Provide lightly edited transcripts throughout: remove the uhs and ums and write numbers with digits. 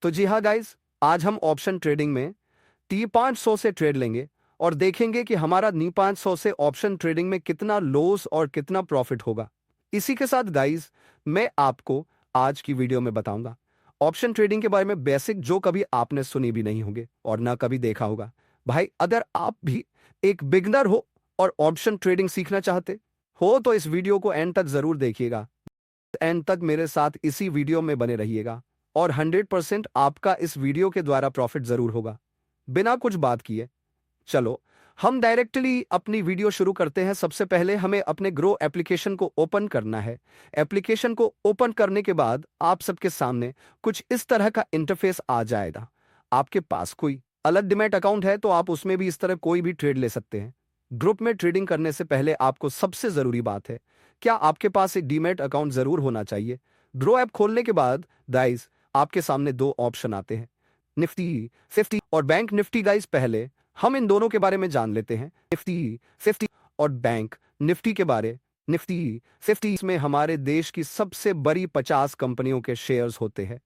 तो जी हाँ गाइस, आज हम ऑप्शन ट्रेडिंग में T500 से ट्रेड लेंगे और देखेंगे कि हमारा Ni 500 से ऑप्शन ट्रेडिंग में कितना लॉस और कितना प्रॉफिट होगा। इसी के साथ गाइस, मैं आपको आज की वीडियो में बताऊंगा ऑप्शन ट्रेडिंग के बारे में बेसिक जो कभी आपने सुनी भी नहीं होंगे और ना कभी देखा होगा। भाई, अगर आप भी एक बिगनर हो और ऑप्शन ट्रेडिंग सीखना चाहते हो तो इस वीडियो को एंड तक जरूर देखिएगा। एंड तक मेरे साथ इसी वीडियो में बने रहिएगा और 100% आपका इस वीडियो के द्वारा प्रॉफिट जरूर होगा। बिना कुछ बात किए चलो हम डायरेक्टली अपनी वीडियो शुरू करते हैं। सबसे पहले हमें अपने ग्रो एप्लीकेशन को ओपन करना है। एप्लीकेशन को ओपन करने के बाद आप सबके सामने कुछ इस तरह का इंटरफेस आ जाएगा। आपके पास कोई अलग डिमैट अकाउंट है तो आप उसमें भी इस तरह कोई भी ट्रेड ले सकते हैं। ग्रुप में ट्रेडिंग करने से पहले आपको सबसे जरूरी बात है, क्या आपके पास एक डीमैट अकाउंट जरूर होना चाहिए। ग्रो ऐप खोलने के बाद गाइस, आपके सामने दो ऑप्शन आते हैं, निफ्टी 50 और बैंक निफ्टी। गाइस, पहले हम इन दोनों के बारे में जान लेते हैं, निफ्टी 50 और बैंक निफ्टी के बारे। निफ्टी 50 में हमारे देश की सबसे बड़ी 50 कंपनियों के शेयर्स होते हैं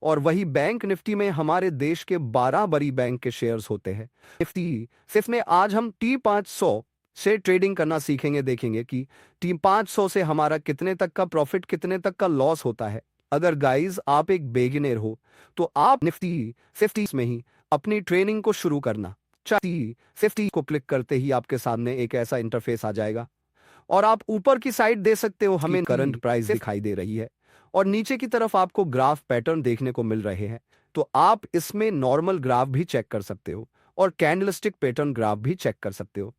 और वही बैंक निफ्टी में हमारे देश के 12 बड़ी बैंक के शेयर्स होते हैं। निफ्टी 50 में आज हम T500 से ट्रेडिंग करना सीखेंगे। देखेंगे कि T500 से हमारा कितने तक का प्रॉफिट, कितने तक का लॉस होता है। अगर गाइज आप एक बेगिनर हो तो आप निफ्टी 50 में ही अपनी ट्रेनिंग को शुरू करना। T 50 को क्लिक करते ही आपके सामने एक ऐसा इंटरफेस आ जाएगा और आप ऊपर की साइड दे सकते हो, हमें करंट प्राइस दिखाई दे रही है और नीचे की तरफ आपको ग्राफ पैटर्न देखने को मिल रहे हैं। तो आप इसमें नॉर्मल ग्राफ भी चेक कर सकते हो और कैंडलस्टिक पैटर्न ग्राफ भी चेक कर सकते हो।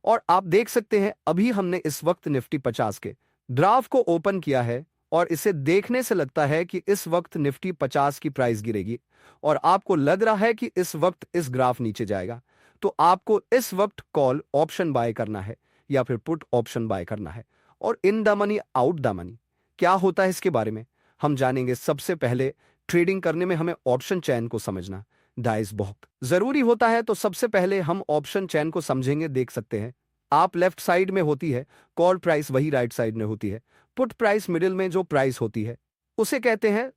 और आप देख सकते हैं अभी हमने इस वक्त निफ्टी 50 के ग्राफ को ओपन किया है और इसे देखने से लगता है कि इस वक्त निफ्टी 50 की प्राइस गिरेगी और आपको लग रहा है कि इस वक्त इस ग्राफ नीचे जाएगा। तो आपको इस वक्त कॉल ऑप्शन बाय करना है या फिर पुट ऑप्शन बाय करना है। और in the money out the money क्या होता है इसके बारे में हम जानेंगे। सबसे पहले ट्रेडिंग करने में हमें ऑप्शन चैन को समझना डाइस बहुत जरूरी होता है। तो सबसे पहले हम ऑप्शन चैन को समझेंगे। देख सकते हैं आप लेफ्ट साइड में होती है कॉल प्राइस, वही राइट साइड में होती है पुट प्राइस। मिडिल में जो प्राइस होती है उसे कहते हैं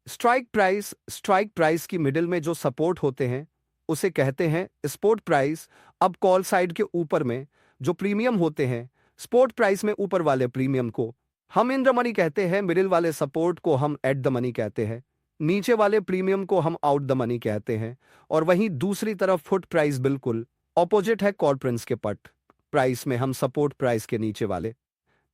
स्ट्राइक प्राइस। स्ट्राइक प्राइस की मिडिल में जो सपोर्ट होते हैं उसे कहते हैं स्पॉट प्राइस। अब कॉल साइड के ऊपर में जो प्रीमियम होते हैं, स्पॉट प्राइस में ऊपर वाले प्रीमियम को हम इन द मनी कहते हैं, मिडिल वाले सपोर्ट को हम एट द मनी कहते हैं, नीचे वाले प्रीमियम को हम आउट द मनी कहते हैं। और वहीं दूसरी तरफ फुट प्राइस बिल्कुल ऑपोजिट है कॉल प्रिंस के। पट प्राइस में हम सपोर्ट प्राइस के नीचे वाले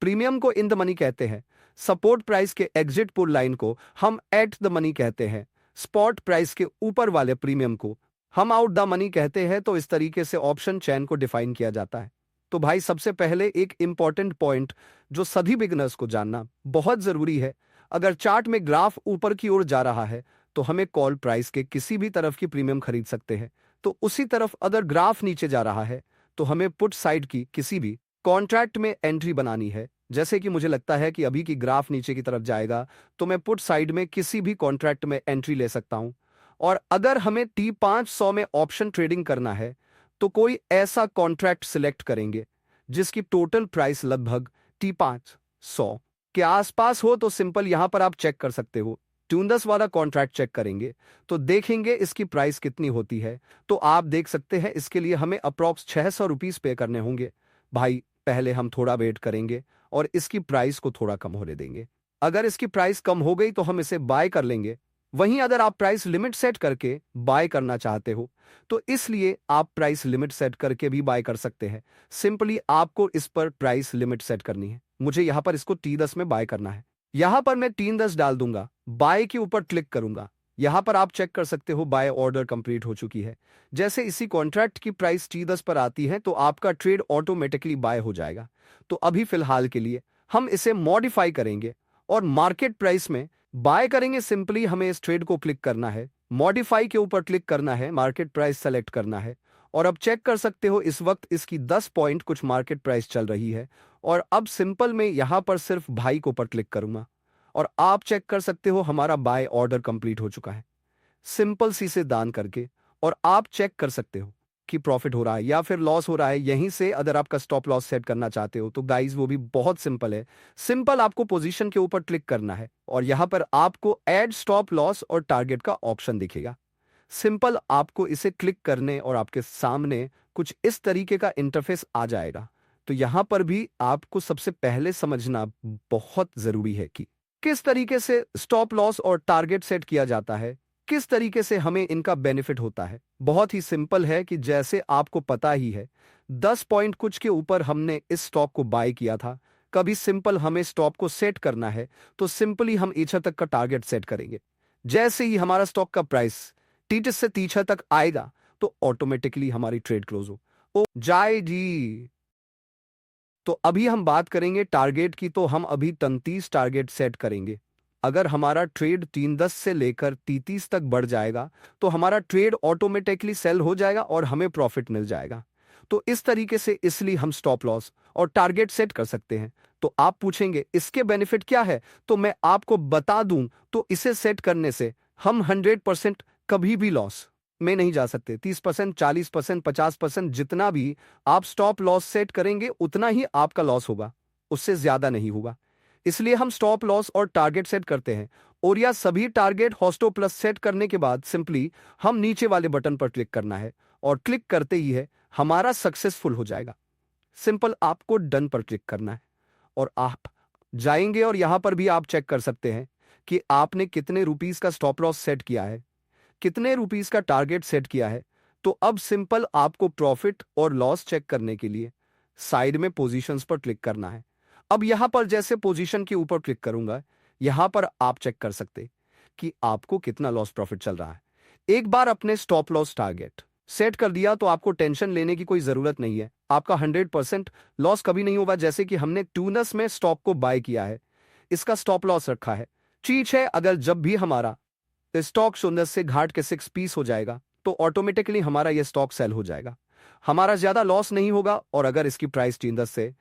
प्रीमियम को इन द मनी कहते हैं, सपोर्ट प्राइस के एग्जिट पुल लाइन को हम एट द मनी कहते हैं, स्पॉट प्राइस के ऊपर वाले प्रीमियम को हम आउट द मनी कहते हैं। तो इस तरीके से ऑप्शन चैन को डिफाइन किया जाता है। तो भाई, सबसे पहले एक इंपॉर्टेंट पॉइंट जो सभी बिगनर्स को जानना बहुत जरूरी है, अगर चार्ट में ग्राफ ऊपर की ओर जा रहा है तो हमें कॉल प्राइस के किसी भी तरफ की प्रीमियम खरीद सकते हैं। तो उसी तरफ अगर ग्राफ नीचे जा रहा है तो हमें पुट साइड की किसी भी कॉन्ट्रैक्ट में एंट्री बनानी है। जैसे कि मुझे लगता है कि अभी की ग्राफ नीचे की तरफ जाएगा तो मैं पुट साइड में किसी भी कॉन्ट्रैक्ट में एंट्री ले सकता हूं। और अगर हमें T500 में ऑप्शन ट्रेडिंग करना है तो कोई ऐसा कॉन्ट्रैक्ट सिलेक्ट करेंगे जिसकी टोटल प्राइस लगभग T500 के आसपास हो। तो सिंपल यहां पर आप चेक कर सकते हो, ट्यूनदस वाला कॉन्ट्रैक्ट चेक करेंगे तो देखेंगे इसकी प्राइस कितनी होती है। तो आप देख सकते हैं इसके लिए हमें अप्रॉक्स 600 रुपीज पे करने होंगे। भाई, पहले हम थोड़ा वेट करेंगे और इसकी प्राइस को थोड़ा कम होने देंगे। अगर इसकी प्राइस कम हो गई तो हम इसे बाय कर लेंगे। वहीं अगर आप प्राइस लिमिट सेट करके बाय करना चाहते हो तो इसलिए आप प्राइस लिमिट सेट करके भी बाय कर सकते हैं। सिंपली आपको इस पर प्राइस लिमिट सेट करनी है। मुझे यहां पर इसको T10 में बाय करना है। यहां पर मैं 310 डाल दूंगा, बाय के ऊपर क्लिक करूंगा। यहां पर आप चेक कर सकते हो बाय ऑर्डर कंप्लीट हो चुकी है। जैसे इसी कॉन्ट्रैक्ट की प्राइस T10 पर आती है तो आपका ट्रेड ऑटोमेटिकली बाय हो जाएगा। तो अभी फिलहाल के लिए हम इसे मॉडिफाई करेंगे और मार्केट प्राइस में बाय करेंगे। सिंपली हमें इस ट्रेड को क्लिक करना है, मॉडिफाई के ऊपर क्लिक करना है, मार्केट प्राइस सेलेक्ट करना है और अब चेक कर सकते हो इस वक्त इसकी 10 पॉइंट कुछ मार्केट प्राइस चल रही है। और अब सिंपल में यहां पर सिर्फ भाई को ऊपर क्लिक करूंगा और आप चेक कर सकते हो हमारा बाय ऑर्डर कंप्लीट हो चुका है सिंपल सी से दान करके। और आप चेक कर सकते हो कि प्रॉफिट हो रहा है या फिर लॉस हो रहा है, यहीं से अगर आपका स्टॉप लॉस सेट करना चाहते हो तो गाइज वो भी बहुत सिंपल है। सिंपल आपको पोजीशन के ऊपर क्लिक करना है और यहां पर आपको ऐड स्टॉप लॉस और टारगेट का ऑप्शन दिखेगा। सिंपल आपको इसे क्लिक करने और आपके सामने कुछ इस तरीके का इंटरफेस आ जाएगा। तो यहां पर भी आपको सबसे पहले समझना बहुत जरूरी है कि किस तरीके से स्टॉप लॉस और टारगेट सेट किया जाता है, किस तरीके से हमें इनका बेनिफिट होता है। बहुत ही सिंपल है कि जैसे आपको पता ही है 10 पॉइंट कुछ के ऊपर हमने इस स्टॉक को बाय किया था। कभी सिंपल हमें स्टॉप को सेट करना है तो सिंपली हम 1 तक का टारगेट सेट करेंगे। जैसे ही हमारा स्टॉक का प्राइस 30 से 30 तक आएगा तो ऑटोमेटिकली हमारी ट्रेड क्लोज हो जाएगी। तो अभी हम बात करेंगे टारगेट की, तो हम अभी 33 टारगेट सेट करेंगे। अगर हमारा ट्रेड 310 से लेकर 33 तक बढ़ जाएगा तो हमारा ट्रेड ऑटोमेटिकली सेल हो जाएगा और हमें प्रॉफिट मिल जाएगा। तो इस तरीके से इसलिए हम स्टॉप लॉस और टारगेट सेट कर सकते हैं। तो आप पूछेंगे इसके बेनिफिट क्या है, तो मैं आपको बता दूं तो इसे सेट करने से हम 100% कभी भी लॉस में नहीं जा सकते। 30%, 40%, 50% जितना भी आप स्टॉप लॉस सेट करेंगे उतना ही आपका लॉस होगा, उससे ज्यादा नहीं होगा। इसलिए हम स्टॉप लॉस और टारगेट सेट करते हैं और यह सभी टारगेट हॉस्टो प्लस सेट करने के बाद सिंपली हम नीचे वाले बटन पर क्लिक करना है और क्लिक करते ही है हमारा सक्सेसफुल हो जाएगा। सिंपल आपको डन पर क्लिक करना है और आप जाएंगे और यहां पर भी आप चेक कर सकते हैं कि आपने कितने रुपीस का स्टॉप लॉस सेट किया है, कितने रुपीस का टारगेट सेट किया है। तो अब सिंपल आपको प्रॉफिट और लॉस चेक करने के लिए साइड में पोजीशंस पर क्लिक करना है। अब यहां पर जैसे पोजीशन के ऊपर क्लिक करूंगा, यहां पर आप चेक कर सकते कि आपको कितना लॉस प्रॉफिट चल रहा है। एक बार अपने स्टॉप लॉस टारगेट सेट कर दिया तो आपको टेंशन लेने की कोई जरूरत नहीं है। आपका 100% लॉस कभी नहीं होगा। जैसे कि हमने ट्यूनस में स्टॉक को बाय किया है, इसका स्टॉप लॉस रखा है। चीज है अगर जब भी हमारा स्टॉक 0 से घाट के 6 पीस हो जाएगा तो ऑटोमेटिकली हमारा यह स्टॉक सेल हो जाएगा, हमारा ज्यादा लॉस नहीं होगा। और अगर इसकी प्राइस 310 से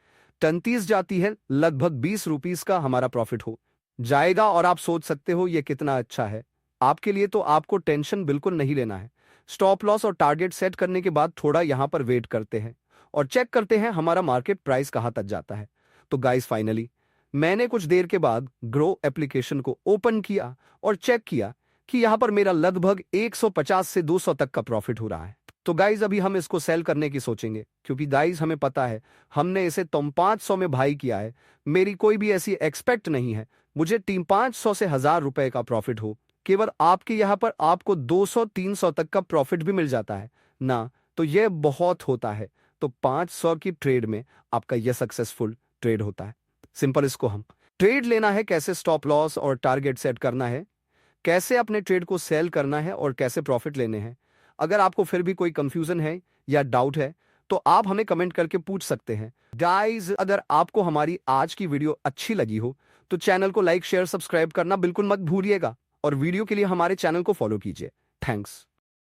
33 जाती है, लगभग 20 रुपीस का हमारा प्रॉफिट हो जाएगा। और आप सोच सकते हो यह कितना अच्छा है आपके लिए। तो आपको टेंशन बिल्कुल नहीं लेना है। स्टॉप लॉस और टारगेट सेट करने के बाद थोड़ा यहां पर वेट करते हैं और चेक करते हैं हमारा मार्केट प्राइस कहां तक जाता है। तो गाइस फाइनली मैंने कुछ देर के बाद ग्रो एप्लीकेशन को ओपन किया और चेक किया कि यहां पर मेरा लगभग 150 से 200 तक का प्रॉफिट हो रहा है। तो गाइज अभी हम इसको सेल करने की सोचेंगे क्योंकि गाइज हमें पता है हमने इसे तुम 500 में भाई किया है। मेरी कोई भी ऐसी एक्सपेक्ट नहीं है मुझे टीम 500 से 1000 रुपए का प्रॉफिट हो। केवल आपके यहां पर आपको 200-300 तक का प्रॉफिट भी मिल जाता है ना, तो यह बहुत होता है। तो 500 की ट्रेड में आपका यह सक्सेसफुल ट्रेड होता है। सिंपल इसको हम ट्रेड लेना है, कैसे स्टॉप लॉस और टारगेट सेट करना है, कैसे अपने ट्रेड को सेल करना है और कैसे प्रॉफिट लेने हैं। अगर आपको फिर भी कोई कंफ्यूजन है या डाउट है तो आप हमें कमेंट करके पूछ सकते हैं। गाइस अगर आपको हमारी आज की वीडियो अच्छी लगी हो तो चैनल को लाइक शेयर सब्सक्राइब करना बिल्कुल मत भूलिएगा और वीडियो के लिए हमारे चैनल को फॉलो कीजिए। थैंक्स।